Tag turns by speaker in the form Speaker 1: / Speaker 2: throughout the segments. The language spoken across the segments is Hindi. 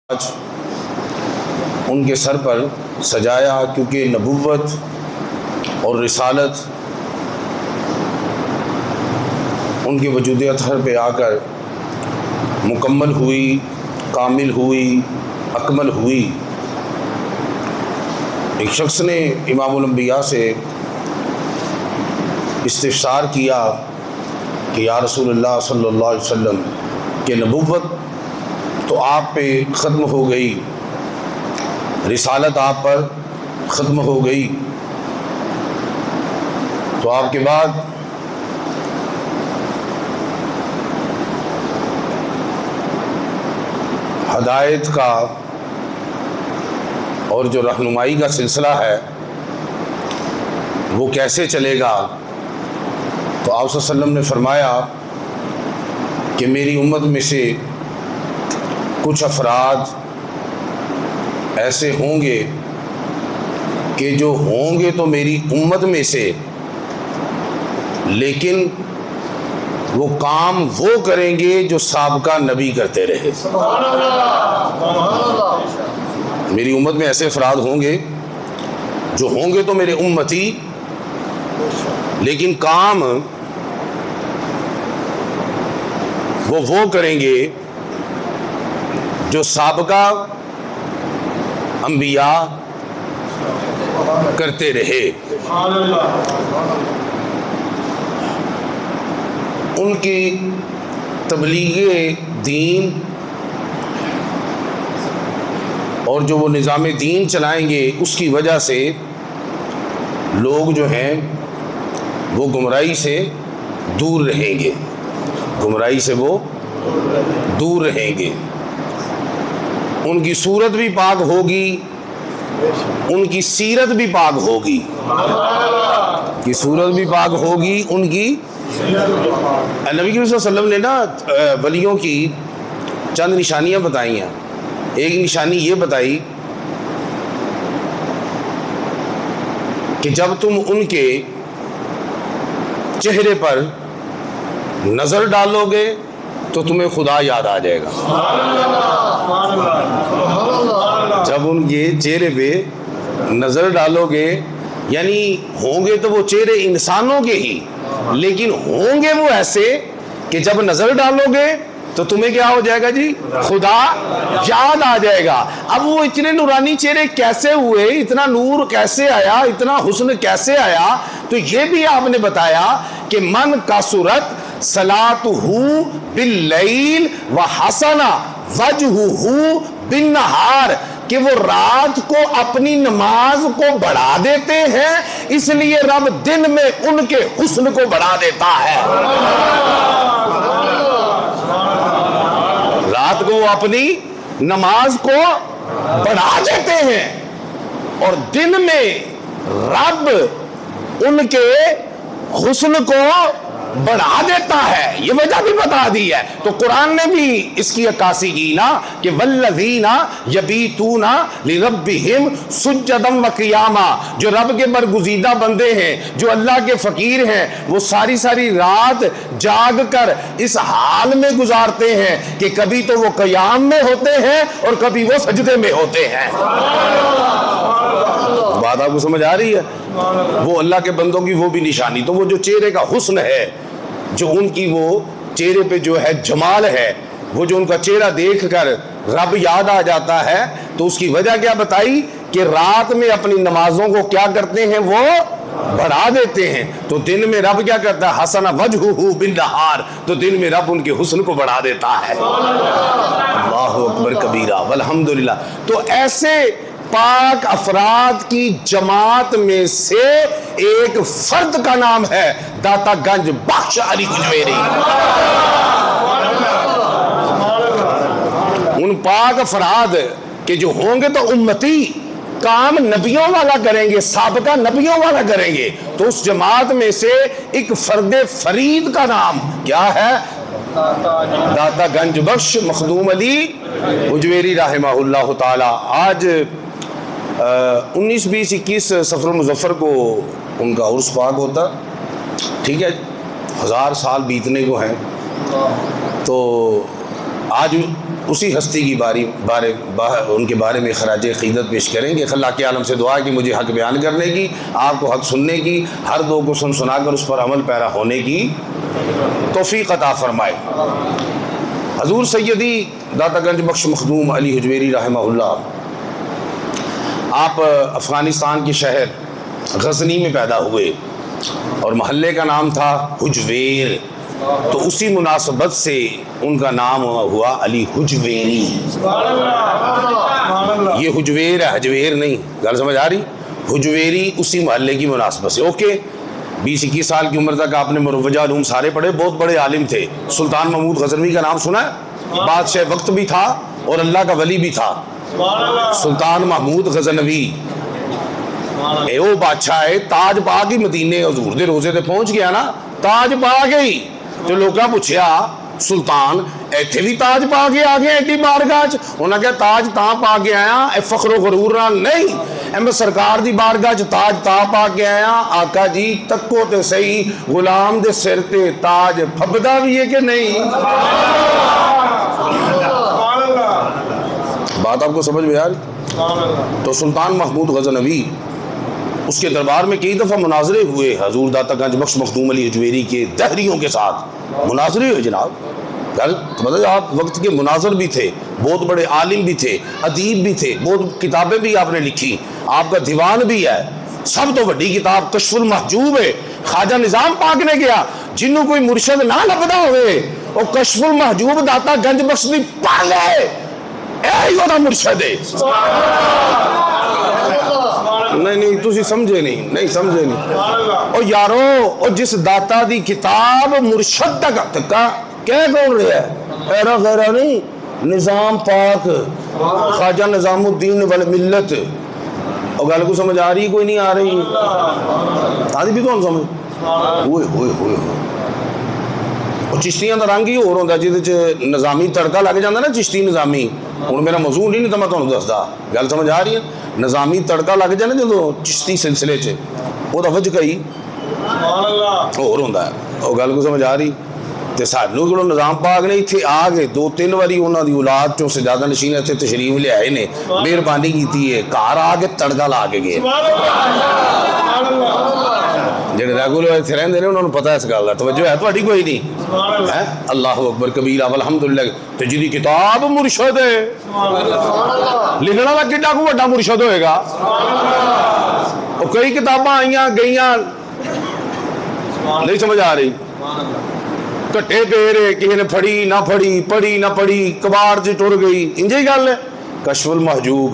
Speaker 1: आज उनके सर पर सजाया, क्योंकि नबुव्वत और रिसालत उनके वजूद अतहर पे आकर मुकम्मल हुई, कामिल हुई, अकमल हुई। एक शख्स ने इमामुल अंबिया से इस्तिफ़सार किया कि या रसूलल्लाह सल्लल्लाहु अलैहि वसल्लम कि नबुव्वत तो आप पे ख़त्म हो गई, रिसालत आप पर ख़त्म हो गई, तो आपके बाद हदायत का और जो रहनुमाई का सिलसिला है वो कैसे चलेगा। तो आप सल्लल्लाहु अलैहि वसल्लम ने फरमाया कि मेरी उम्मत में से कुछ अफराद ऐसे होंगे कि जो होंगे तो मेरी उम्मत में से, लेकिन वो काम वो करेंगे जो साबका नबी करते रहे। मेरी उम्मत में ऐसे अफराद होंगे जो होंगे तो मेरे उम्मती, लेकिन काम वो करेंगे जो साबका अंबिया करते रहे। उनकी तबलीगे दीन और जो वो निज़ाम दीन चलाएंगे उसकी वजह से लोग जो हैं वो गुमराही से दूर रहेंगे, गुमराही से वो दूर रहेंगे। उनकी सूरत भी पाक होगी, उनकी सीरत भी पाक होगी, की सूरत भी पाक होगी उनकी। नबी सल्लल्लाहु अलैहि वसल्लम ने ना वलियों की चंद निशानियां बताई हैं। एक निशानी ये बताई कि जब तुम उनके चेहरे पर नज़र डालोगे तो तुम्हें खुदा याद आ जाएगा। जब उनके चेहरे पे नज़र डालोगे, यानी होंगे तो वो चेहरे इंसानों के ही, लेकिन होंगे वो ऐसे कि जब नज़र डालोगे तो तुम्हें क्या हो जाएगा जी? खुदा याद आ जाएगा। अब वो इतने नूरानी चेहरे कैसे हुए, इतना नूर कैसे आया, इतना हुस्न कैसे आया? तो ये भी आपने बताया कि मन का सूरत सलातुहु बिल्लैल व हसना वजहुहु बिन्नहार, कि वो रात को अपनी नमाज को बढ़ा देते हैं, इसलिए रब दिन में उनके हुस्न को बढ़ा देता है। रात को वो अपनी नमाज को बढ़ा देते हैं और दिन में रब उनके हुस्न को बढ़ा देता है। ये वजह भी बता दी है। तो कुरान ने भी इसकी अक्कासी की ना कि वल्लज़ीना यबीतूना लिरब्बिहिम सुज्जदम व क़ियामा, जो रब के बरगुज़ीदा बंदे हैं, जो अल्लाह के फ़कीर हैं, वो सारी सारी रात जाग कर इस हाल में गुजारते हैं कि कभी तो वो क़याम में होते हैं और कभी वो सजदे में होते हैं। बात आपको समझ आ रही है? वो अल्लाह के बंदों की वो भी निशानी, तो वो जो चेहरे का हुस्न है, जो उनकी वो चेहरे पे जो है जमाल है, वो जो उनका चेहरा देखकर रब याद आ जाता है, तो उसकी वजह क्या बताई कि रात में अपनी नमाजों को क्या करते हैं? वो बढ़ा देते हैं। तो दिन में रब क्या करता है? हसना वजहुहु बिन्नहार, तो दिन में रब उनके हुस्न को बढ़ा देता है। अल्लाहु अकबर कबीरा वल्हम्दुलिल्लाह। तो ऐसे पाक अफराद की जमात में से एक फर्द का नाम है दाता गंज बख्श अली गुजवेरी। उन पाक अफराद के जो होंगे तो उम्मती, काम नबियों वाला करेंगे, साबका नबियों वाला करेंगे, तो उस जमात में से एक फर्द फरीद का नाम क्या है? दाता गंज बख्श मखदूम अली गुजवेरी रहमहुल्लाह ताला। आज 19, 20, 21 सफर मुज़फ़्फ़र को उनका उर्स पाक होता, ठीक है, 1000 साल बीतने को हैं। तो आज उसी हस्ती की उनके बारे में खराज क़ीदत पेश करेंगे। अल्लाह के आलम से दुआ है कि मुझे हक़ बयान करने की, आपको हक़ सुनने की, हर दो को सुनाकर उस पर अमल पैरा होने की तौफ़ीक़ अता फ़रमाए। हज़ूर सैयदी दातागंज बख्श मखदूम अली हुजवेरी रहमहुल्लाह, आप अफ़गानिस्तान के शहर गज़नी में पैदा हुए और महल्ले का नाम था हुजवेर, तो उसी मुनासबत से उनका नाम हुआ अली हुजवेरी। ये हुजवेर है, हजवेर नहीं, गल समझ आ रही? हुजवेरी उसी महल्ले की मुनासबत से। ओके, 20-21 साल की उम्र तक आपने मुरव्वजा उलूम सारे पढ़े, बहुत बड़े आलिम थे। सुल्तान महमूद गज़नवी का नाम सुना है? बादशाह वक्त भी था और अल्लाह का वली भी था। सुल्तान महमूद गज़नवी वो बादशाह है, ताज पा के मदीने हजूर दे रोजे ते पहुंच गया ना, ताज पा गई तो लोगों पूछया सुल्तान इत्थे भी ताज पा के आ गया एडी बारगाह च? उन्हें कहा ताज तां पा के आया ए फखरो गरूर नाल नहीं, मैं सरकार दी बारगाह च ताज तां पा के आया। आका जी तक्को ते सही, गुलाम दे सिर ते ताज फबदा भी है कि नहीं? बात आपको समझ में आ रही? तो सुल्तान महमूद गज़नवी, उसके दरबार में कई दफ़ा मुनाजरे हुए हजूर दातागंज बख्श मखदूम अली हुजवेरी के दहरियों के साथ मुनाजरे हुए जनाब। तो मतलब आप वक्त के मुनाजर भी थे, बहुत बड़े आलिम भी थे, अदीब भी थे, बहुत किताबें भी आपने लिखी, आपका दीवान भी है। सब तो बड़ी किताब कश्फुल महजूब है, ख्वाजा निज़ाम पाक ने गया, जिन्हों कोई मुर्शद ना लभदा होवे वो कश्फुल महजूब दातागंज बख्श दी पढ़ ले, यही मुर्शद है। नहीं तुसी समझे नहीं समझे नहीं। और यारो और जिस दाता दी किताब मुर्शद तक क्या कौन रहा है, एरा गैरा नहीं, निज़ाम पाक ख्वाजा निज़ामुद्दीन वल मिल्लत। और गल को समझ आ रही कोई नहीं आ रही? आदि भी कौन समझ? ओए होए होए और चिश्तियां दा रंग ही होर होंदा, जिहदे च निज़ामी तड़का लग जाता ना, चिश्ती निज़ामी। हुण मेरा मौजू नहीं तो मैं तुहानूं दसदा, गल समझ आ रही है? निज़ामी तड़का लग जाए ना जो चिश्ती सिलसिले च, ओहदा वजह ही होर होंदा है। और गल को समझ आ रही? तो सानू जो निज़ाम पाक ने इत्थे आ गए 2-3 बारी उन्हों की औलाद चों सजादा नशीन इत्थे तशरीफ लियाए ने, मेहरबानी की है, घर आके तड़का ला के गए। जेडे रेगुलर इत्थे रहिंदे ने उन्होंने पता इस गल दा, तवज्जो है तुहाडी कोई नहीं है? अल्लाह अकबर कबीरा अल्हम्दुलिल्लाह। तो जिहदी किताब मुर्शद है, लिखने वाला किड्डा को वड्डा मुर्शद होएगा? और कई किताबां आईयां गईयां, नहीं समझ आ रही, घट्टे पेरे, किसी ने फड़ी ना फड़ी, पढ़ी ना पढ़ी, कबाड़ च टुर गई, इंज ही गल है। कश्फुल महजूब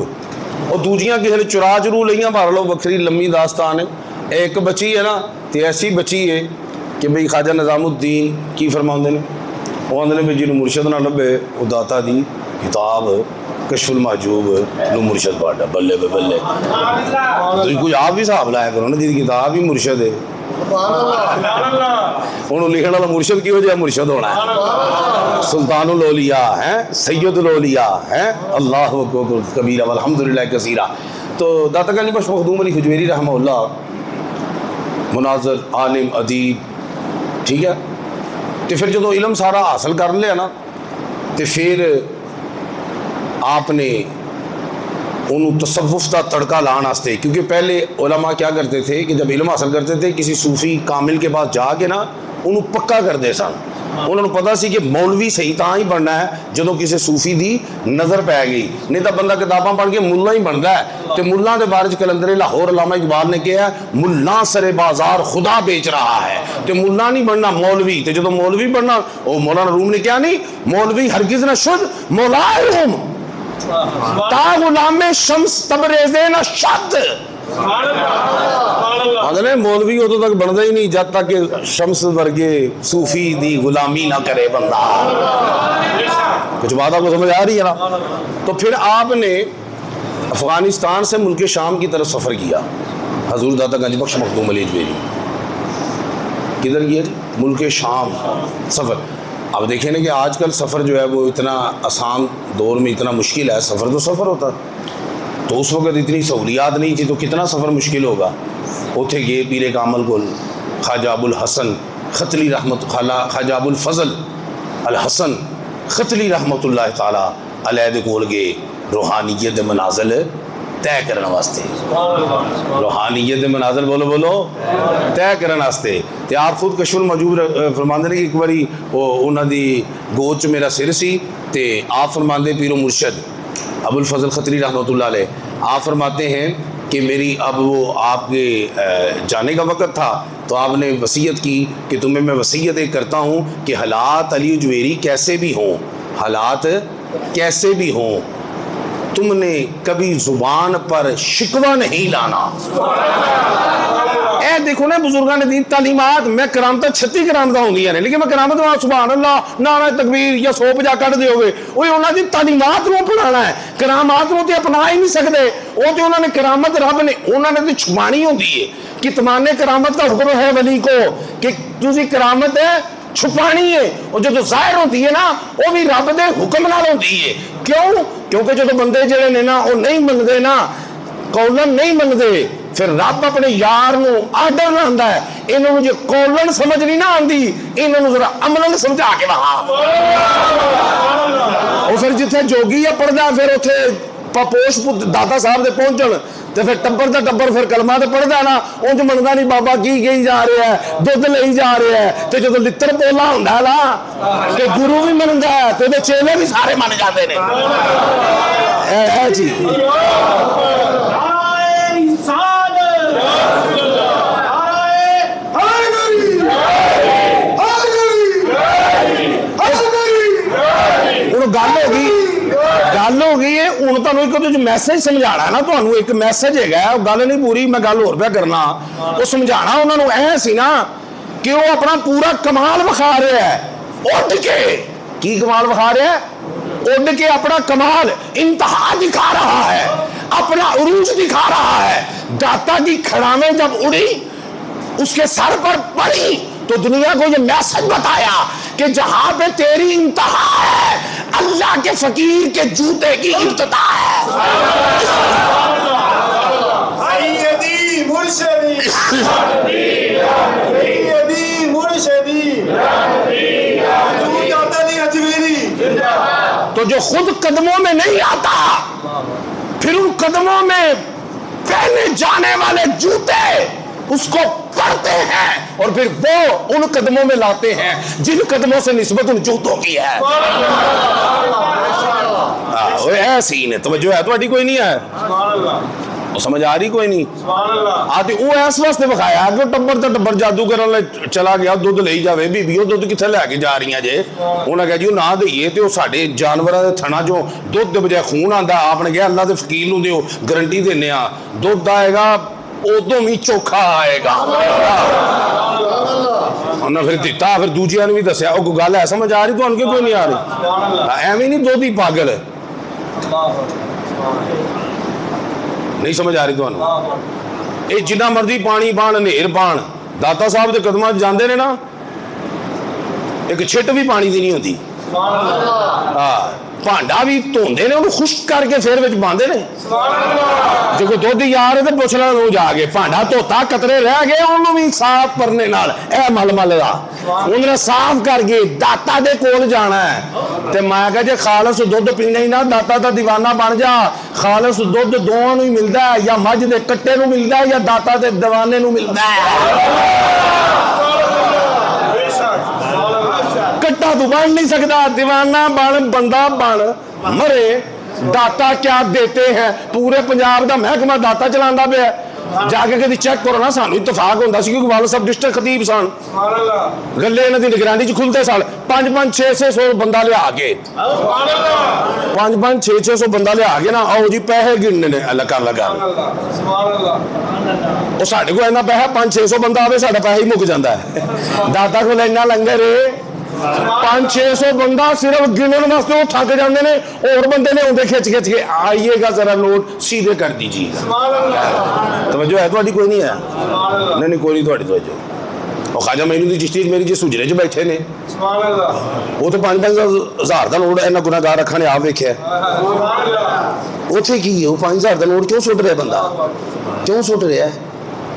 Speaker 1: और दूजियां किसी ने चुरा चरू लिया, भर लो, बखरी लम्मी दास्तान है। एक बची है ना, तो ऐसी बची है कि भाई ख्वाजा निज़ामुद्दीन की फरमाते हैं, वो आते हैं भी जिन्होंने मुर्शद ना लभे वो दाता दी किताब कश्फुल महजूब नू मुर्शद पाड़ा, बल्ले बे बल्ले। तो कुछ आप भी हिसाब लाया करो ना, जिहदी किताब ही मुर्शद है, उन्होंने लिखने वाला मुर्शद की वजह मुर्शद होना है। सुल्तानुल औलिया है, सैयदुल औलिया है, अल्लाह कबीरा अल्हम्दुलिल्लाह कसीरा। तो दातागंज बख्श मखदूम अली हुजवेरी रहमहुल्लाह मुनाजर आलिम अदीब, ठीक है। तो फिर जो इलम सारा हासिल कर लिया ना, तो फिर आपने उन्होंने तसव्वुफ का तड़का लाने वास्ते, क्योंकि पहले उलमा क्या करते थे कि जब इल्म हासिल करते थे किसी सूफी कामिल के पास जाके ना उन्होंने पक्का करते सन। उन्होंने पता सी कि मौलवी सही तां ही बनना है जो किसी सूफी की नज़र पै गई, नहीं तो बंदा किताबां पढ़ के मुल्ला ही बनता है। तो मुल्ला के बारे कलंदरे लाहौर अल्लामा इकबाल ने कहा, मुल्ला सरे बाजार खुदा बेच रहा है। तो मुल्ला नहीं बनना, मौलवी। तो जो मौलवी बनना, वो मौलाना रूम ने क्या नहीं, मौलवी हरगिज़ न शुद्ध मौलाए ता गुलामे शम्स तबरेज़े न शद। मौलवी उदों तक बनता ही नहीं जब तक कि शम्स वर्गे सूफी दी गुलामी ना करे बंदा। कुछ बात आपको समझ आ रही है ना? तो फिर आपने अफगानिस्तान से मुल्क शाम की तरफ सफ़र किया, हजूर दातागंज बख्श मखदूम अली हुजवेरी। किधर किया? मुल्क शाम सफ़र। अब देखें ना कि आजकल सफ़र जो है वो इतना आसान दौर में इतना मुश्किल है, सफ़र तो सफ़र होता, तो उस वक्त इतनी सहूलियात नहीं थी, तो कितना सफ़र मुश्किल होगा। उथे गए पीरे कामल को ख्वाजा अबुल हसन खतली रहमत, ख्वाजा अबुल फजल अल हसन खतली रहमतुल्लाह ताला अलै दे कोल गए रूहानियत दे मनाजिल तय करने वास्ते। रूहानियत दे मनाजिल बोलो बोलो तय करने वास्ते। तो आप खुद कशफुल मौजूद फरमाते ने कि एक बारी उन्हों की गोद च मेरा सिर सी ते आप फरमाते पीरो मुर्शद अबुल फजल खतरी रहमतुल्लाह अलैह आप फरमाते हैं कि मेरी अब वो आपके जाने का वक़्त था तो आपने वसीयत की कि तुम्हें मैं वसीयत एक करता हूँ कि हालात अली जुवेरी कैसे भी हों, हालात कैसे भी हों, तुमने कभी जुबान पर शिकवा नहीं लाना। ए देखो ना बुजुर्गों ने दी तालीमात। मैं करामत 36 करामत होंगी ने लेकिन मैं करामत सुभान अल्लाह नारा तकबीर या 150 कट दोगे उन्होंने तालीमात को अपनाना है। करामात को तो अपना ही नहीं सकते। वो तो उन्होंने करामत रब ने उन्होंने तो छुपानी होती है कि तमाने करामत का हुक्म है वली को कि तुझी करामत है छुपानी है और जो जाहिर होती है ना वो भी रब दे हुक्म नाल होती है। क्यों? क्योंकि जो बंदे जेड़े ने ना वो नहीं मनते ना कौलन नहीं मनते फिर रब अपने यार नू आर्डर लांदा है इन्होंने जो कौलन समझ नहीं ना आती इन्होंने जरा अमलन समझा के वहा और फिर जिथे जोगी है पढ़दा फिर उथे पापोश दाता साहब दे पहुंचण तो फिर टब्बर का टब्बर फिर कलमा तो पढ़ता ना उंज मनता नहीं बाबा की कही जा रहा है दुध ले जा रहा है तो जो लित्र पोला होंदा ना कि गुरु भी मनता है तो चेले भी सारे मन जाते हैं जी। गल हो गई है हूँ तुम मैसेज समझाना ना तुहानू एक मैसेज है गल नहीं पूरी मैं गल होर पे करना वो समझाना उन्होंने ऐ सी ना कि वो अपना पूरा कमाल विखा रहा है उड़ के की कमाल विखा रहा है उड़ के अपना कमाल इंतहा दिखा रहा है अपना उरूज दिखा रहा है। दाता की खड़ामें जब उड़ी उसके सर पर पड़ी तो दुनिया को ये मैसेज बताया कि जहां पे तेरी इंतहा है अल्लाह के फकीर के जूते की इब्तिदा है। सैयदी मुर्शिदी सैयदी मुर्शिदी तू जाता नहीं अजमेरी। तो जो खुद कदमों में नहीं आता फिर उन कदमों में पहने जाने वाले जूते उसको पढ़ते हैं और फिर वो उन कदमों में लाते हैं जिन कदमों से निस्बत उन जूतों की है। सीन है तवज्जो है तुम्हारी कोई नहीं है वो समझ आ रही कोई नहीं आती वो इस वास्ते विखाया कि टब्बर तो टब्बर जादू करने चला गया दुध ले जावे बीबी दुध कितने लैके जा रही जे उन्हें कहा जी ना दईए तो साढ़े जानवरों के थना चो दुध के बजाय खून आता आपने कहा अल्लाह के फकीर नूं दिओ गारंटी देने दुध आएगा उदों भी चोखा आएगा उन्हें फिर दिता फिर दूजिया भी दसिया वो गल है समझ आ रही तुहानू कि कोई नहीं आ रही एवं नहीं दुध ही पागल नहीं समझ आ रही तुहानू ये जिन्ना मर्जी पानी पान नेर पान दाता साहब के कदमां जाते ने ना एक छिट भी पानी की नहीं होती भांडा भी धोंदे ने उन्हें खुश्क करके फिर विच पांदे ने जो कोई दुध यार तो पुछ लो रोज आके भांडा धोता कतरे रह गए उन्होंने भी साफ करने नाल ए मलमल का उन्हें साफ करके दाता दे कोल जाना है ते मैं कहा जे खालस दुध पीना ही ना दाता दा दीवाना बन जा। खालस दुध दोवां नूं ही मिलदा है या मझ दे कट्टे नूं मिलदा है या दाता दे दीवाने नूं मिलदा है। कट्टा तू बन नहीं सकता दीवाना बन बंदा बन मरे। दाता क्या देते हैं पूरे पंजाब का महकमा दाता चलाता पे जाके कभी चेक करो ना सानू इतफाक होंदा सी क्योंकि वाला सब डिस्ट्रिक्ट खतीब सन गले इन्हां दी निगरानी च खुलते सन 5-5 600 बंदा लिया के 5-5 600 बंदा लिया के ना आओ जी पैसे गिनने ने अल्लाह कर लगा वो साडे को इन्ना पैसा 500-600 बंदा आवे साडा पैसा ही मुक जाता है। दाता को इन्ना लंगर 500-600 बंदा सिर्फ गिनने वास्ते वो थक जाते हैं और बंदे ने आते खिंच खिंच के आइएगा जरा नोट सीधे कर दीजिएगा। तवज्जो है तुम्हारी कोई नहीं है नहीं कोई नहीं थोड़ी तवज्जो और ख्वाजा मैनू दी चिश्ती मेरी जो सुजरे च बैठे ने वो तो 5-5 हज़ार का नोट इन्ना गुनाहगार रखा ने आप वेख्या उथे की वो 5 हज़ार का नोट क्यों सुट रहा बंदा क्यों सुट रहा है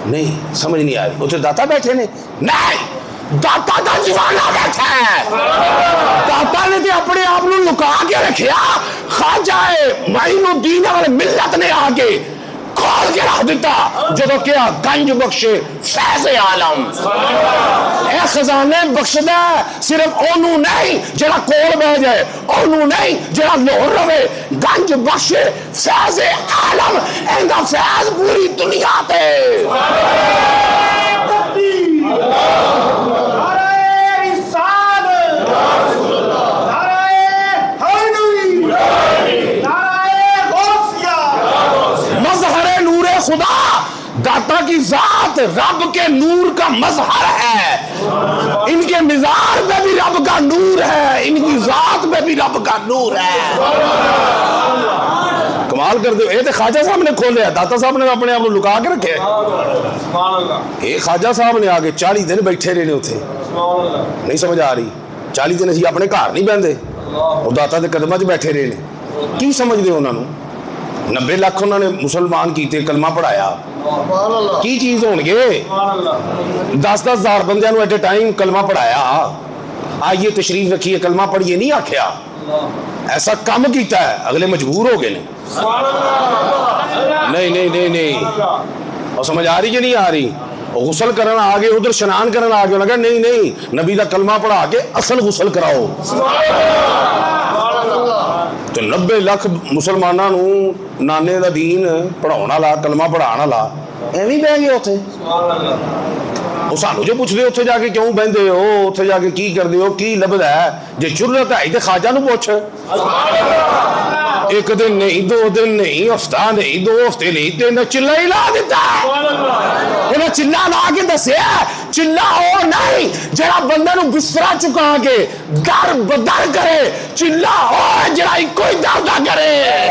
Speaker 1: नहीं समझ नहीं आ रही उसे दाता बैठे ने नहीं दाता का जमाना बैठा है। दाता ने तो अपने आप को लुका के रखिया, ख्वाजा मोइनुद्दीन वाले मिल्लत ने आके खोल के रख दिता जो क्या गंज बख्शे फैज आलम। यह खजाने बख्शदा सिर्फ ओनू नहीं जरा कोल बह जाए, ओनू नहीं जरा लोहर रवे, गंज बख्शे फैज आलम, इनका फैज पूरी दुनिया पे। खुदा दाता की जात रब के नूर का मजहर है। इनके मिजाज में भी रब का नूर है, इनकी जात में भी रब का नूर है। कमाल कर दो। ये तो ख्वाजा साहब ने खोले, दाता साहब ने अपने आप को लुका के रखे। ये ख्वाजा साहब ने आके 40 दिन बैठे रहे उथे, नहीं समझ आ रही। 40 दिन असीं अपने घर नहीं बहते, वो दाता के कदमां 'च बैठे रहे ने। की समझते उन्होंने? 90 लाख उन्होंने मुसलमान किए, कलमा पढ़ाया। की चीज होणगे? 10-10 हज़ार बंदियां नूं एट ए टाइम कलमा पढ़ाया। आइए तशरीफ रखिए, कलमा पढ़िए नहीं आख्या। ऐसा काम किया है, अगले मजबूर हो गए ने। नहीं नहीं नहीं नहीं, और समझ आ रही कि नहीं आ रही? गुसल करना आ गए, उधर शनान करना आ गए, लगा नहीं नहीं नबी का कलमा पढ़ा के असल गुसल कराओ। तो 90 लाख मुसलमानों नूं नाने दा दीन पढ़ाउण वाला, कलमा पढ़ाउण वाला एवें बह गए उत्थे। वो सानू जो पुछदे उत्थे जाके क्यों बहंदे हो, उत्थे जाके की करदे हो, की लभदा है? जे जुर्रत है ते ख्वाजा नूं पुछ। एक दिन नहीं, 2 दिन नहीं, हफ्ता नहीं, 2 हफ्ते नहीं, 3 चिल्ला ही ला दिता। उन्हें चिल्ला ला के दसिया, चिल्ला ओ नहीं जरा बंदे नूं बिस्तरा चुका के दर बदर करे, चिल्ला ओ जरा कोई दर ना करे।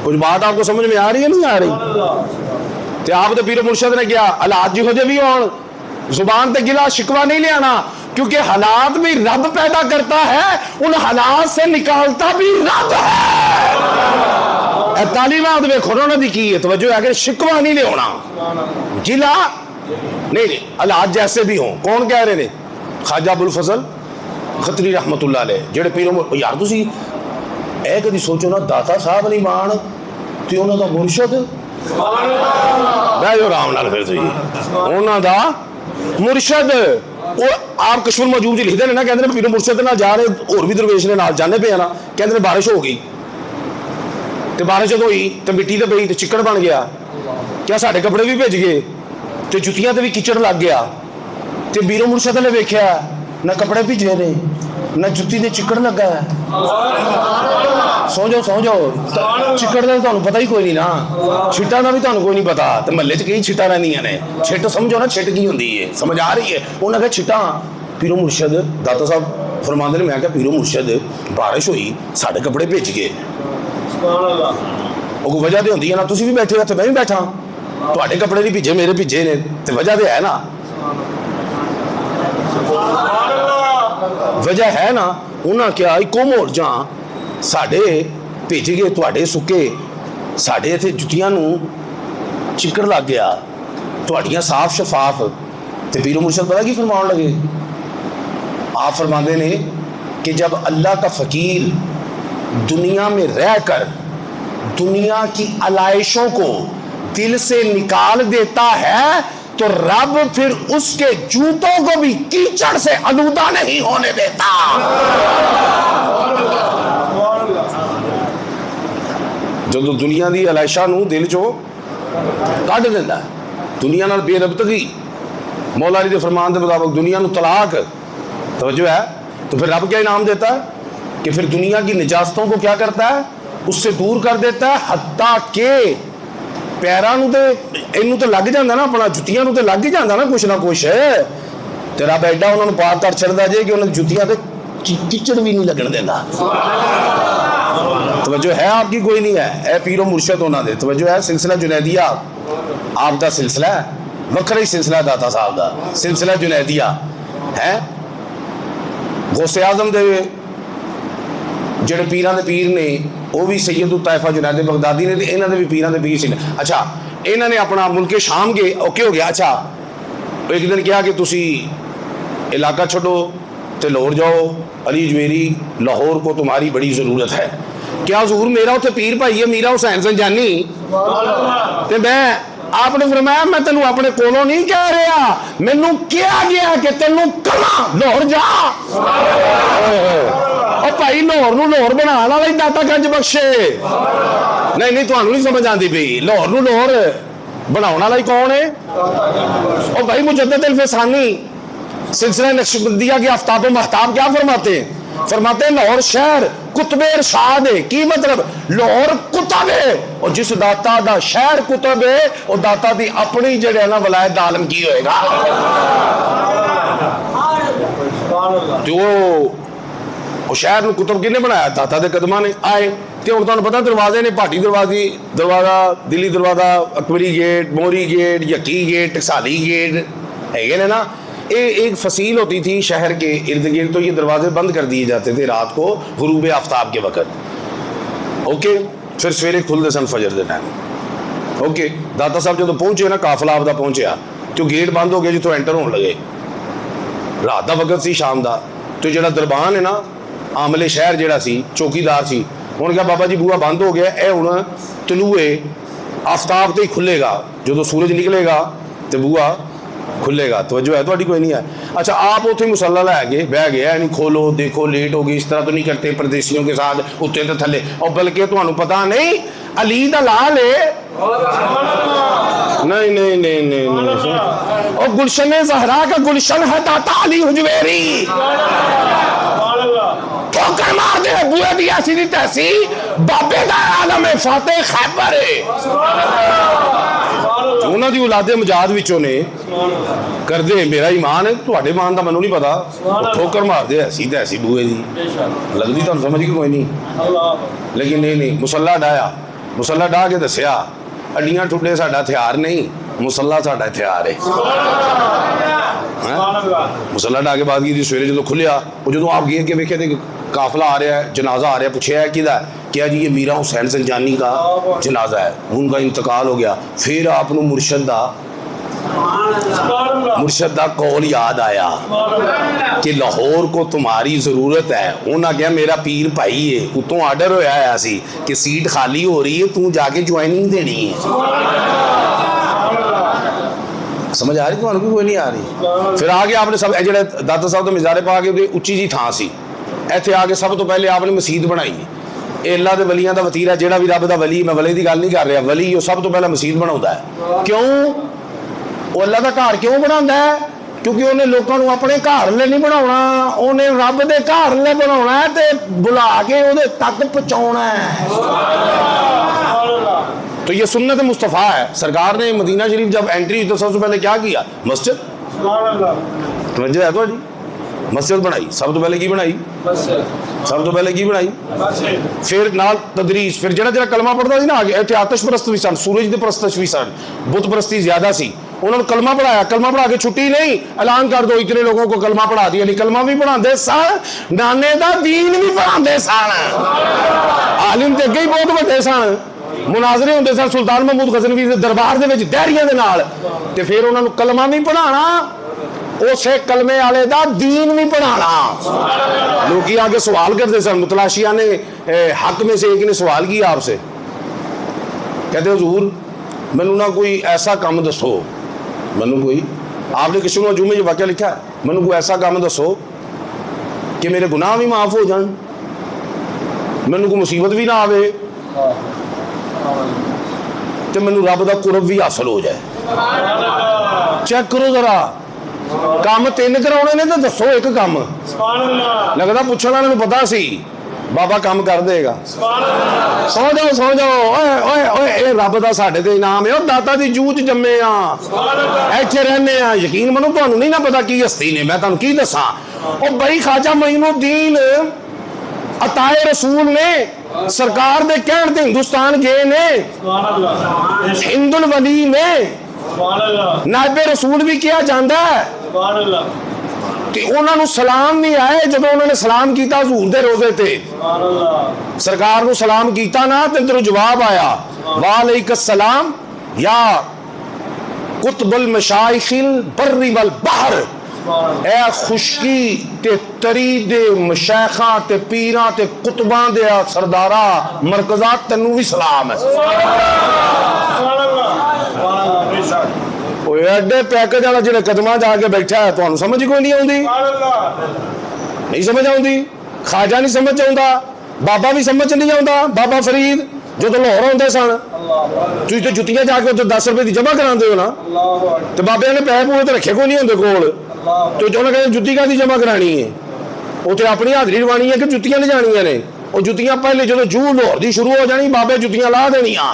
Speaker 1: कुछ बात आपको समझ में आ रही है नहीं आ रही? तो आप तो पीर मुर्शद ने क्या हालात जिहो जे भी होण, जुबान ते गिला शिकवा नहीं ले आना, क्योंकि हालात भी रब पैदा करता है, उन हालात से निकालता भी रब है। तालीमात देखो उन्होंने दी की है, तवज्जो है कि शिकवा नहीं ले आना, गिला नहीं, हालात जैसे भी हों। कौन कह रहे ने? ख्वाजा अबुल फजल खत्री रहमतुल्लाह अलैह, जेड़े पीर यार तुसी ए कदी सोचो ना, दाता साहब नहीं मान ते उन्हां दा मुर्शद बैठो आराम नाल, फिर उन्हां दा मुर्शद। वो आप कश्मीर मौजूद जी लिखते हैं ना, कहते हैं पीर मुर्शद नाल जा रहे और भी दरवेश ने नाल जाने पे ना, कहते हैं बारिश हो गई तो बारिश जब हुई तो मिट्टी तो पई तो चिकड़ बन गया, क्या साढ़े कपड़े भी भिज गए तो जुतियां ते भी किचड़ लग गया। तो पीर मुर्शद ने वेख्या ना कपड़े भिजे ने ना जुत्ती ते चिकड़ लगा है। सो जाओ चिकड़ का तो पता ही कोई नहीं ना, छिट्टा का भी तो कोई नहीं पता। तो महल्ले च कई छिट्टा रहिंदियां ने, छिट समझो ना, छिट की होंदी है, समझ आ रही है? उन्हें कहा छिट्टा। पीरो मुर्शद दाता साहब फरमाते ने, मैं क्या पीरो मुर्शद बारिश हुई साढ़े कपड़े भिज गए, वो वजह तो होंदी है ना, तुसीं भी बैठे हो, मैं भी बैठा, तुहाडे कपड़े नहीं भिजे मेरे भिजे ने, तो वजह तो है ना, वजह है ना। उन्हें क्या इको मोर्जा साढ़े भिज गए, तुहाडे सुके, साढ़े इत्थे जुतियां नूं चिकड़ लग गया, तुहाडियां साफ शफाफ। तो पीर मुर्शद पता की फरमान लगे? आप फरमाते ने कि जब अल्लाह का फकीर दुनिया में रहकर दुनिया की आलाइशों को दिल से निकाल देता है तो रब फिर उसके जूतों को भी कीचड़ से आलूदा नहीं होने देता। जो तो दुनिया की आलाइशा नूं दिल चो कढ़ देता है, दुनिया नाल बेरबतगी, मौला अली दे फरमान के मुताबिक दुनिया नूं तलाक, तवज्जो है? तो फिर रब क्या इनाम देता है कि फिर दुनिया की निजास्तों को क्या करता है, उससे दूर कर देता है। हत्ता के पैरां नूं ते इनू तो लग जाता ना, अपना जुतियां नूं तो लग ही जाता ना कुछ ते रब एडा उन्होंने पाक कर छड़दा जे कि उन्होंने जुतियां ते किचड़ भी नहीं लगन देता। तवज्जो है आपकी? कोई नहीं है। ए पीरो मुर्शद उन्होंने तवज्जो है। सिलसिला जुनैदिया आपका सिलसिला है, वखरा ही सिलसिला दाता साहब का सिलसिला जुनैदिया है। गौसे आजम दे ਜਿਹੜੇ ਪੀਰਾਂ ਦੇ ਪੀਰ ਨੇ ਉਹ ਵੀ सैयद तैयफा जुनैद बगदादी ने, इन्हों के भी पीरां दे पीर सी। अच्छा इन्होंने अपना मुल्के शाम गए, ओके हो गया। अच्छा एक दिन कहा कि तुसी इलाका छोड़ो तो लाहौर जाओ, अली जवेरी लाहौर को तुम्हारी बड़ी ज़रूरत है। क्या हुजूर मेरा उत्थे पीर भाई है मीरा हुसैन संजानी, तो मैं आपने फरमाया मैं तेनों अपने कोलों नहीं कह रहा, मैनू कहा गया कि तेनों कला लाहौर जा। और भाई लाहौर नूं लाहौर बनाने वाला ही दाता गंज बख्शे। नहीं नहीं तुहानूं नहीं समझ आती पई, लाहौर नूं लाहौर बनाने वाला ही कौन है? और भाई मुजद्दिद अल-फसानी सिलसिला नक्शबंदिया के आफ्ताब व महताब क्या फरमाते हैं? फरमाते हैं लाहौर शहर कुतबे इरशाद है। की मतलब लाहौर कुतब है, और जिस दाता दा शहर कुतब है वो दाता दी अपनी जड़े ना वलायत दा आलम की होएगा। तो शहर नूं कुतब किने बनाया? दाता दे कदमां ने आए। तो हुण तुहानूं पता दरवाजे ने भाटी दरवाजा, दिल्ली दरवाजा, अकबरी गेट, मोरी गेट, यकी गेट, टकसाली गेट है ने ना। ये एक फसील होती थी शहर के इर्द गिर्द, तो ये दरवाजे बंद कर दिए जाते थे रात को गुरूब आफ्ताब के वक़्त। ओके फिर सवेरे खुलते सन फजर के टाइम। ओके दाता साहब जो पहुंचे ना, काफिला आपका पहुंचा तो गेट बंद हो गया जितों एंटर होने लगे। रात का वक़्त सी, शाम का। तो जो दरबान है ना आमले शहर जोड़ा सी चौकीदार सी, उन्होंने कहा बाबा जी बूहा बंद हो गया, यह हुण तलूए आफ्ताब तो ही खुलेगा, जो सूरज निकलेगा तो बूहा खुलेगा। तवज्जो है थोड़ी कोई नहीं है? अच्छा आप उसे मुसल्ला लैके बह गया, नहीं खोलो देखो लेट हो गई, इस तरह तो नहीं करते परदेसियों के साथ उत्ते तो थले। और बल्कि तुहानू पता नहीं अली दा लाल है? नहीं नहीं नहीं नहीं नहीं, और गुलशन ज़हरा का गुलशन है दाता अली हुजवेरी। ठोकर मार दे बुए दी ऐसी दी तैसी, बाबे दा आलम फातेह खैबर है। उन्होंने दी औलादे मजाद विचों ने कर दे मेरा ईमान है, तुहाडे ईमान दा मैनूं नहीं पता। ठोकर मार दे ऐसी तैसी बुए दी, लगदी तुहानूं समझ के कोई नहीं। लेकिन नहीं नहीं मुसल्ला डाया, मुसल्ला डाह के दसिया अड्डियां ठुड्डे साडा हथियार नहीं, मुसल्ला साडा हथियार है। मुसल्ला डाह के बाद की सवेरे जो खुलिया, वो जो आप गेर के वेखे थे काफिला आ रहा है, जनाजा आ रहा है, पूछा है किदा? क्या जी ये मीरा हुसैन संजानी का जनाजा है, उनका इंतकाल हो गया। फिर आपको मुर्शद दा कौल याद आया कि लाहौर को तुम्हारी जरूरत है। उन्हें क्या मेरा पीर भाई है, उतों आर्डर होया है सी कि सीट खाली हो रही है, तू जाके ज्वाइनिंग देनी है। समझ आ रही तुम्हें? कोई नहीं आ रही? फिर आगे आपने सब जो दाता साहब तो मिजारे पा के उच्ची जी थां सी, इत्थे आके सब तो पहले आपने मसीत बनाई। अल्लाह के वलियां का वतीरा जिहड़ा भी रब दा वली, मैं वली की गल नहीं कर रहा, वली वो सब तो पहले मसीत बनाउंदा है। क्यों? वो अल्लाह का घर क्यों बनाउंदा है? क्योंकि उन्हें लोगों को अपने घर ले नहीं बनाना, उन्हें रब दे घर ले बनाना है, तो बुला के उहदे तक पहुंचाना है। तो ये सुन्नत मुस्तफ़ा है। सरकार ने मदीना शरीफ जब एंट्री तो सबसे पहले क्या किया? मस्जिद। तवज्जो है थोड़ी? मस्जिद बनाई। सब तो पहले की बनाई? सब तो पहले की बनाई? फिर नाल तदरीस। फिर जरा कलमा पढ़ता सी ना, इतने आतश परस्त भी सन, सूरज के परस्त भी सन, बुत परस्ती ज्यादा सी, उन्होंने कलमा पढ़ाया। कलमा पढ़ा के छुट्टी नहीं, ऐलान कर दो इतने लोगों को कलमा पढ़ा दिया। नहीं कलमा भी पढ़ाते सन, नाने दा दीन भी पढ़ाते सन। आलिम तो अगे ही बहुत बड़े सन, मुनाजरे होंदे सन सुल्तान महमूद गजनवी दे दरबार दे विच दहरियां दे नाल। ते फिर उन्होंने कलमा भी पढ़ाना, उसे कलमे वाले दा दीन भी पढ़ाना। लोग आगे सवाल करते सन। मुतलाशिया ने हक में से एक ने सवाल किया आपसे, कहते हुजूर मैनू ना कोई ऐसा काम दसो, मैनू कोई, आपने किसी को जुमे वाक्य लिखा है, मैनू कोई ऐसा काम दसो कि मेरे गुनाह भी माफ हो जान, मैनू कोई मुसीबत भी ना आवे, तो मैनू रब दा कुरब भी हासिल हो जाए। चेक करो जरा, काम तीन कराने ने तो दसो एक काम। लगता पुछने वाले पता सी बाबा काम कर देगा। सो जाओ सो जाओ, ओए ओए ओए ये रब दा साडे ते इनाम है, दाता दी जूच जम्मे आ, इत्थे रहने आ। यकीन मनो तुहानू नहीं ना पता की हस्ती ने, मैं तुहानू की दसां। ओ बई ख्वाजा मोइनुद्दीन अताए रसूल ने सरकार दे कहण ते हिंदुस्तान गए ने, हिंदुल वली ने, नायबे रसूल भी किया जाता है। ਤੇ ਉਹਨਾਂ ਨੂੰ ਸਲਾਮ ਨਹੀਂ ਆਏ ਜਦੋਂ ਉਹਨਾਂ ਨੇ ਸਲਾਮ ਕੀਤਾ ਹਜ਼ੂਰ ਦੇ ਰੋਜ਼ੇ ਤੇ। ਸਰਕਾਰ ਨੂੰ ਸਲਾਮ ਕੀਤਾ ਨਾ ਤੇ ਤੈਨੂੰ ਜਵਾਬ ਆਇਆ ਵਾਲੈਕੁਮ ਸਲਾਮ या कुतबुल मशाइखिल बर्री वल बहर, ए खुशकी ते तरी दे मशाइखा ते पीरां ते कुतबां दे सरदारा मरकज़ा तैनूं भी सलाम है। एडे पैकेज वाला जिहड़े कदमां जाके बैठा है तुहानूं समझ कोई नहीं आउंदी, नहीं समझ आउंदी। खाजा नहीं समझ आउंदा, बाबा भी समझ नहीं आउंदा। बाबा फरीद जो लाहौर आते सन तुम तो जुत्तियां जाके उधर 10 रुपए की जमा कराते हो ना, तो बाबे ने पैसे पूरे तो रखे कोई नहीं होंगे कोल, तो उन्होंने कहते जुत्ती का जमा करानी है, उत्थे अपनी हाजरी लवानी है कि जुत्तियां ले जानियां ने। और जुत्तियां पहले जो जू लाहौर की शुरू हो जानी बाबे जुत्तियां ला देनियां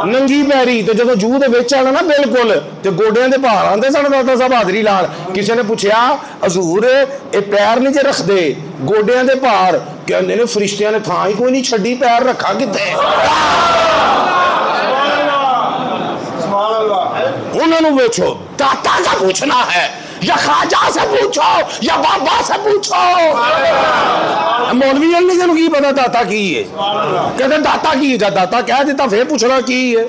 Speaker 1: नंगी पैरी, तो जो जू के विच आना ना बिल्कुल तो गोडियां दे भार आते सन दाता साहब हाजरी लाल। किसी ने पूछा हजूर ये पैर नहीं जे रखते गोडियां दे भार, कहते ने फरिश्तियां ने थां ही कोई नहीं छड्डी, पैर रखा किथे। उन्होंने पूछो दाता का पूछना है या ख्वाजा से पूछो या बाबा से पूछो। मौलवी ने तेन की पता दाता की है, कहते दाता की जब दाता कह दिता फिर पूछना की है।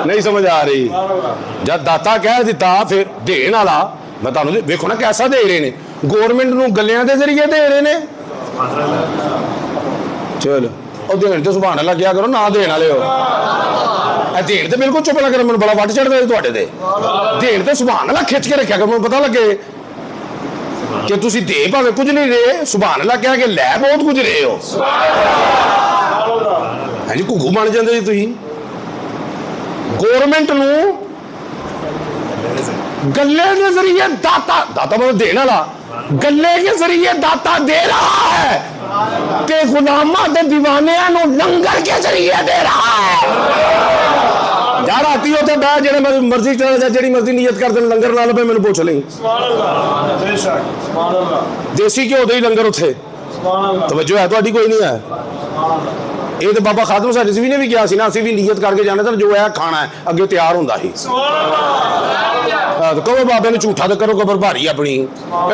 Speaker 1: नहीं समझ आ रही, जब दाता कह दिता फिर देने वाला मैं तुहानू देखो ना कैसा दे रहे ने, गौरमेंट नूं गलियां दे जरिए दे रहे ने। चलो और देने तो सुभान अल्लाह क्या करो ना देने वाले हो, देन तो बिल्कुल चुप लग रहा, मैं बड़ा वट चढ़ता है थोड़े ते देन तो सुभान अल्लाह खिंच के रखा करो, मैं पता लगे कि तुसी दे भावे कुछ नहीं रहे, सुभान अल्लाह कह के लै बहुत कुछ रहे हो। हाँ जी घुग्गू बन जाते जी तुसी। गौरमेंट नूं गले के जरिए दाता, दाता मतलब देने वाला, गले के जरिए दाता दे रहा है ते गुलामा ते दीवानियां नूं लंगर के जरिए दे रहा है। जा राती होते बह जेड़े मर्जी चला जा जेड़ी मर्जी नियत कर देन लंगर ला लवे मैनूं पूछ लई। देसी घ्यो दे ही लंगर उत्थे तवज्जो है तुहाडी कोई नहीं है। ये तो बाबा खादम साहब रिजवी ने भी किया सी ना, असीं भी नियत करके जाने तो जो है खाना है अगे तैयार हुंदा ही। कहो बाबे ने झूठा तो करो कबर भारी अपनी,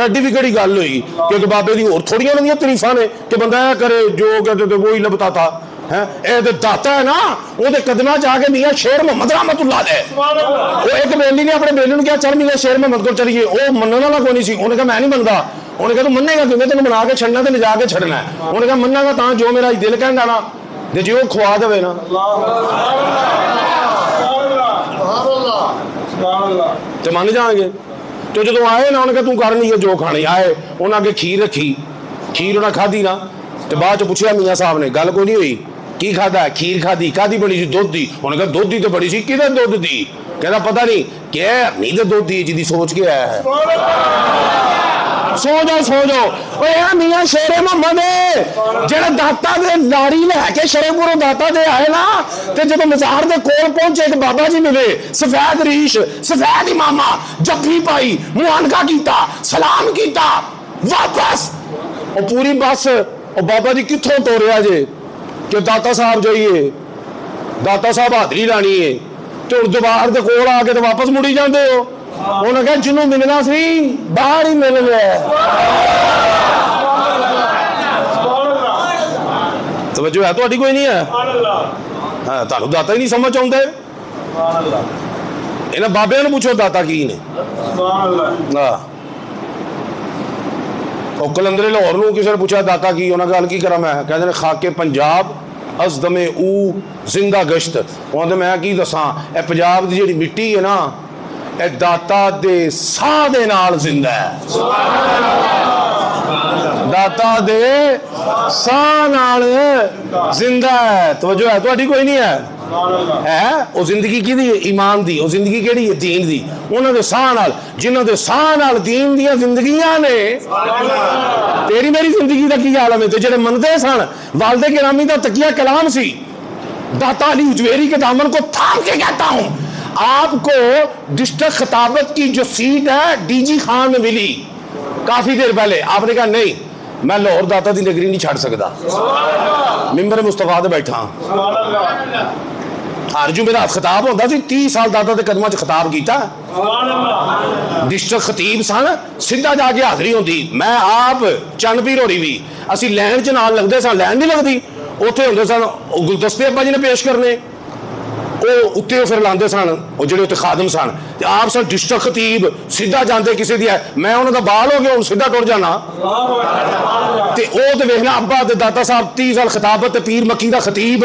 Speaker 1: एडी भी केड़ी गल हुई, क्योंकि बाबे दी होर थोड़ियां नवीं तरीफां ने कि बंदा ऐ करे जो कहते तो वो ही लबता था है। ये तो दाता है ना, वो कदमां जाके मियां शेर मोहम्मद रहमतुल्लाह अलैह, वो एक बेली ने अपने बेली ने कहा चल मियां शेर मोहम्मद को चलिए, वो मनने वाला कोई नहीं सी। उन्हें कहा मैं नहीं मनदा, उन्हें कहा तू मन्नेगा क्यों, मैं तेन मना के छड़ना तो ले जाके छड़ना है। उन्हें कहा मन्नागा तां जो मेरा दिल कहंदा ना ते जो खुआ देवे ना तो मन जाएंगे। तो जो आए ना उन्हें तू कर नहीं है जो खाने आए, उन्हें अगे खीर रखी, खीर उन्हें खाधी ना तो बाद पूछा मियाँ साहब ने गल कोई नहीं हुई की खादा है, खीर खाधी, कादी बनी सी दुध दी। उन्हें कहा दुध दी तो बड़ी सी, किधर दुध दी, कहता पता नहीं क्या नहीं तो दुध दी जिदी सोच के आया है। सो जाओ मियां शेरे मोहम्मद जेड़ा दाता दे लाड़ी लैके शरेपुरों दाता दे आए ना, ते जब मजार दे कोल पहुंचे एक बाबा जी मिले, सफेद रीश सफेद इमामा, जफ्फी पाई, मुआनका कीता, सलाम कीता, वापस और पूरी बस। और बाबा जी कित्थों तोरिया जे कि दाता साहब जाइए, दाता साहब हाजरी लानी है, तो दरबार दे कोल आके तो वापस मुड़ी जाते हो। उन्हें कहा जिन्हों मिलना सी बाहर ही मिल गया। तवज्जो है तुहाडी कोई नहीं है, हाँ तुहानू दाता ही नहीं समझ आउंदे। इन्हां बाबियां नूं पूछो दाता की ने। और कलंदरे लाहौर नूं किसी ने पूछा दाता की, उन्हें गल की करा, मैं कहते हैं खाके पंजाब अजदमे ऊ जिंदा गश्त। उन्हें मैं की दसा ए पंजाब की जिहड़ी मिट्टी है ना ए दाता दे साह दे नाल जिंदा है, दाता दे साह नाल जिंदा है। तवज्जो है तुहाडी कोई नहीं है वो जिंदगी की ईमान दी, वो जिंदगी केड़ी है दीन दी। उन्हां दे साह नाल, जिन्हां दे साह नाल दीन दियां जिंदगियां ने, तेरी मेरी जिंदगी दा की आलम है। ते जेड़े मनदे सन वालिद गिरामी दा तकिया कलाम सी, दाता अली उजवेरी के दामन को थाम के कहता हूं, आपको डिस्ट्रिक्ट खिताबत की जो सीट है डीजी खान में मिली काफी देर पहले, आपने कहा नहीं मैं लाहौर दाता दी नगरी नहीं छड़ सकता, मिंबर मुस्तफा दे बैठा। हर जो मेरा खिताब होता सी 30 साल दादा के कदमां च खिताब किया। डिस्ट्रिक्ट खतीब सन, सीधा जाके हाजरी होती। मैं आप चंद पीर होरी भी असी लैन च नाल लगते सन, लैन नहीं लगती, उत्थे होंदे सन गुलदस्ते अब्बा जी ने पेश करने, वो उत्ते फिर लाते सन वो जो उत्ते खादम सन। आप सन डिस्ट्रिक्ट खतीब, सीधा जाते किसी दी मैं उन्होंने बाल हो गया हूँ सीधा टुर जाना। तो वो तो वेखना अब्बा ते दाता साहब 30 साल खिताबत पीर मक्की का खतीब,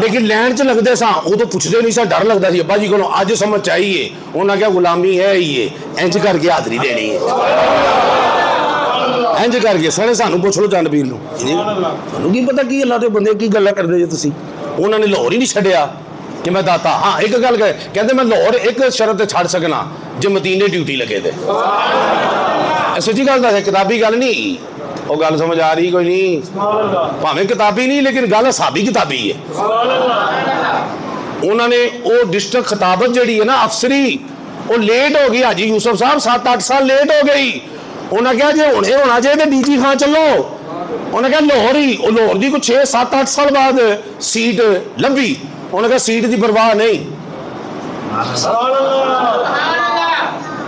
Speaker 1: लेकिन लैन च लगते सा उदो पुछते नहीं सा, डर लगता सी अब्बा जी को अज समझ चाहिए। उन्हें क्या गुलामी है ही इंज करके हाजरी देनी है, इंज करके सर सानू पुछ लो चंद पीर नूं की पता की अल्लाह के बंदे की गल्लां करदे जे तुसीं। उन्होंने लाहौर ही नहीं छड्डिया कि मैं दाता। हाँ एक गल कहते मैं लाहौर एक शरत छड़ सकना जो मदीने ड्यूटी लगे थे। सच्ची गल दस, किताबी गल नहीं, वो गल समझ आ रही कोई नहीं, भावें किताबी नहीं लेकिन गल साबी किताबी है। उन्होंने वो डिस्ट्रिक्ट खिताबत जी है ना अफसरी, वो लेट हो गई। हाजी यूसुफ साहब 7-8 साल लेट हो गई। उन्हें कहा जो हुणे होना चाहिए डीजी खां चलो। उन्हें कहा लाहौर ही, लाहौर की कुछ 6-7-8 साल बाद सीट लभी। उन्हें कहा सीट की परवाह नहीं,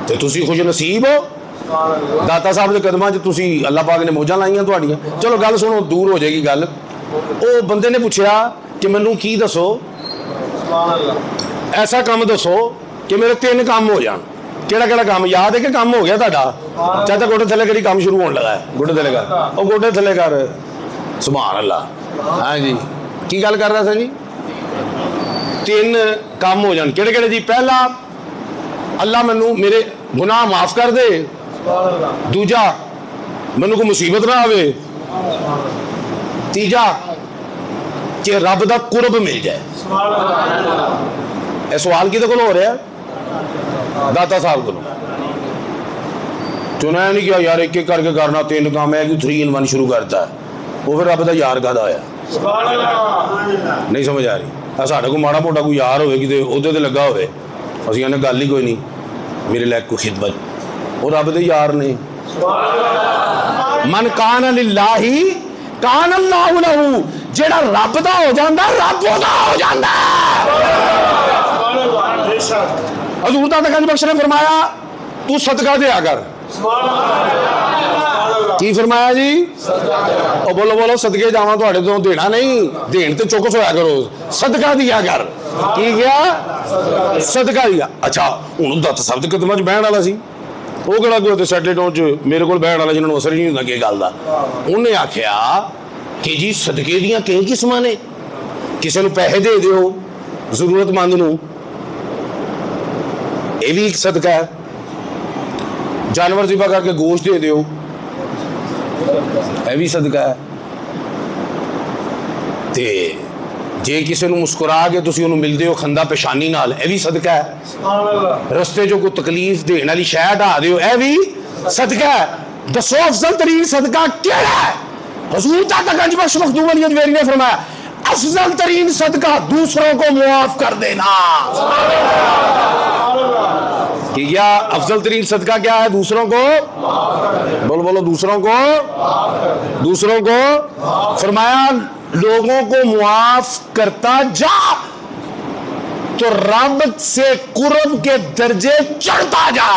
Speaker 1: तो तुसी खुश नसीब हो दाता साहब के कदमां च तुसी अल्लाह पाक ने मौजां लाइयां तुहाडियां। चलो गल सुनो, दूर हो जाएगी गल। वो बंदे ने पूछा कि मैनू की दसो, ऐसा काम दसो कि मेरे 3 काम हो जान। केड़ा केड़ा काम याद है कि काम हो गया तुहाडा? चाचा गोडे थले करी काम शुरू होने लगा है, गोडे थले कर, वो गोडे थले कर, सुभान अल्लाह। हाँ जी, की गल कर रहा था जी? 3 काम हो जान, केड़े केड़े जी? पहला, अल्लाह मैनू मेरे गुनाह माफ कर दे। दूजा, मैनू कोई मुसीबत ना आवे। तीजा, कि रब दा कुरब मिल जाए। यह सवाल किदे कोल हो रहा? दाता साहब को। चुना नहीं किया यार एक एक करके करना 3 काम है कि 3 in 1 शुरू करता है। वो फिर रब का यार कहता होया नहीं समझ आ रही। साढ़े को माड़ा मोटा कोई यार होवे किते उहदे ते लगा होवे, असीं कहने गल ही कोई नहीं, मेरे लायक कोई खिदमत, वो रब दे यार ने। मन कान लिल्लाही कान अल्लाहु लहू, जेड़ा रब दा हो जांदा रब ओदा हो जांदा। हज़ूर दाता गंज बख्श ने फरमाया तू सदका दिया कर। की फरमाया जी? और बोलो बोलो सदके जावा तुहाडे तो देना नहीं, देन ते चौकस होया करो, सदका दिया कर। की गया? सदका दिया। अच्छा हुण दाता साहब दे कदमां च बहण वाला सी, वो केड़ा कोई सैटे टाउन च मेरे को बहण वाला जिन्होंने असर ही नहीं होंदा कि गल दा। उन्हें आख्या कि जी सदके दियां कई किस्मां ने, किसी नूं पैसे दे दिओ जरूरतमंद नूं, यह भी एक सदका है। जानवर ज़िबा करके गोश्त दे दिओ, यह भी सदका है। ते जे किसी को मुस्कुरा के तुसीं उहनूं मिलदे हो खंदा पेशानी नाल, यह भी सदका है। रस्ते जो कोई तकलीफ देने वाली शै हटा दिओ, यह भी सदका है। दसो अफजल तरीन सदका केड़ा है? हज़ूर दाता गंज बख्श मखदूम अली अजमेरी ने फरमाया अफजल तरीन सदका दूसरों को मुआफ कर देना। कि क्या अफजल तरीन सदका क्या है? दूसरों को, बोलो बोलो, दूसरों को फरमाया लोगों को मुआफ करता जा तो रब से कुर्ब के दर्जे चढ़ता जा।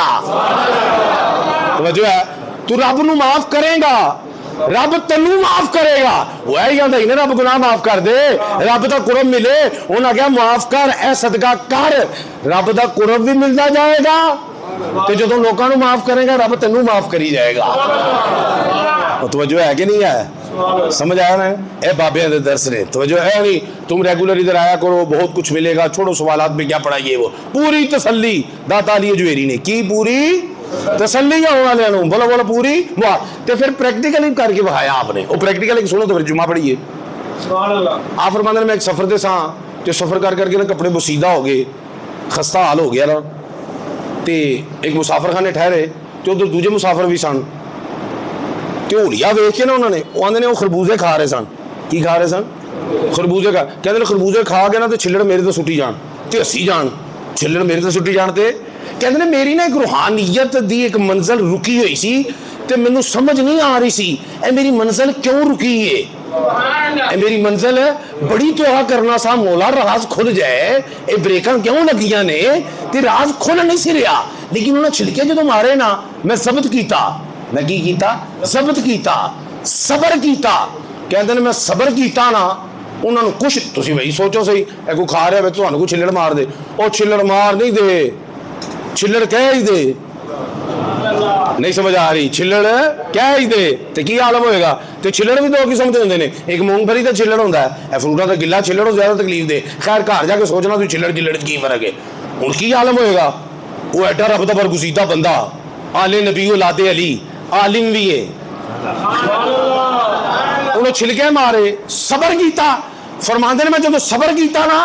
Speaker 1: तो जो है तू रब नू माफ करेगा, रब तेनू माफ करेगा। वो है कहता ही ना रब गुनाह माफ कर दे, रब का कुरब मिले। उन्हें क्या माफ कर, ए सदका कर, रब का कुरब भी मिलता जाएगा। तो जो लोगों को माफ करेगा रब तेनू माफ करी जाएगा। तवज्जो है कि नहीं है? समझ आया ना? ए बाबे दे दर्श ने तवज्जो है नहीं? तुम रेगुलर इधर आया करो, बहुत कुछ मिलेगा, छोड़ो सवालात में क्या पढ़ाइए। वो पूरी तसल्ली दाता अली अजमेरी ने की, पूरी तसल्ली होने वाले, बोलो बोलो, पूरी वाह। तो फिर प्रैक्टिकली करके बहाया आपने। वो प्रैक्टिकली सुनो तो फिर जुमा पढ़िए। आप फरमाते मैं एक सफर दे सा, तो सफर कर करके ना कपड़े बसीदा हो गए, खस्ता हाल हो गया ना। तो एक मुसाफर खाने ठहरे, तो उधर दूजे मुसाफर भी सन। तो हुलिया वेख के ना उन्होंने आंदे वो खरबूजे खा रहे सन। की खा रहे सन? खरबूजे खा। कहते खरबूजे खा के ना तो छिल्लड़ मेरे तो सुट्टी जान, तो हसी जान, छिल्लड़ मेरे तो सुट्टी जान। तो कहते ने मेरी ना एक रूहानियत दी एक मंजिल रुकी हुई सी, ते मैनू समझ नहीं आ रही सी ए मेरी मंजिल क्यों रुकी है। ये मेरी मंजिल है, बड़ी दुआ करना सा मौला राज खुल जाए, ये ब्रेकां क्यों लगियां ने ते राज खुल नहीं सी रहा, लेकिन उन्हें छिलके जो मारे ना, मैं जब्त किया, मैं की कीता, जब्त किया, सबर किया, कहते मैं सबर किया ना, उन्होंने कुछ तुम वही सोचो सही, कोई खा रहा है कोई छिल्लड़ मार दे, और छिल्लड़ मार नहीं दे, छिल्लड़ कह ही दे, नहीं समझ आ रही, छिल्लड़ कह ही दे तो की आलम होएगा। तो छिल्लड़ भी दो किस्म के होंगे ने, एक मूंगफली का छिल्लड़ होंगे है, फ्रूटा का गिला छिल्लड़ ज्यादा तकलीफ दे, खैर घर जाके सोचना तू छिल्लड़ गिल्लड़ की फर्क है, हूँ की आलम होएगा। वो एडा रब दा बरगुजीदा बंदा, आले नबी औलादे अली, आलिम भी है, उन्हें छिलके मारे, सबर किया, फरमाते ने मैं जो सबर किया ना,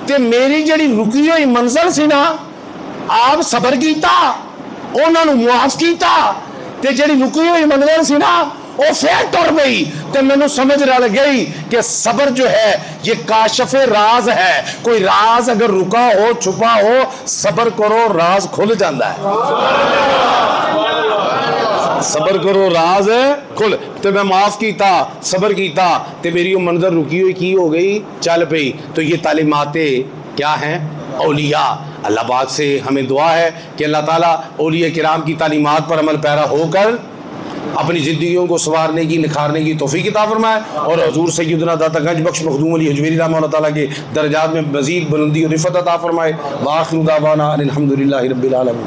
Speaker 1: तो मेरी जी रुकी हुई मंजिल सी ना, आप सबर किया, उन्होंने मुआफ किया, ते जी रुकी हुई मंजिल सी ना, वो फिर तुर गई, तो मैनू समझ रल गई कि सबर जो है ये काशफे राज है, कोई राज अगर रुका हो छुपा हो, सबर करो राज खुल जाता है, सबर करो राज खुल। तो मैं माफ किया, सबर किया, तो मेरी वो मंजर रुकी हुई की हो गई, चल पई। तो ये तालीमातें क्या हैं? औलिया। अल्लाह पाक से हमें दुआ है कि अल्लाह ताला औलिया किराम की तालीमात पर अमल पैरा होकर अपनी ज़िंदगियों को संवारने की, निखारने की तौफीक अता फरमाए, और हजूर सैयदना दाता गंज बख्श मखदूम अली हजवेरी रहमतुल्लाह ताला के दर्जात में मज़ीद बुलंदी और रिफ़त अता फरमाए। व आखिरु दावाना अनिल हम्दुलिल्लाहि रब्बिल आलमीन।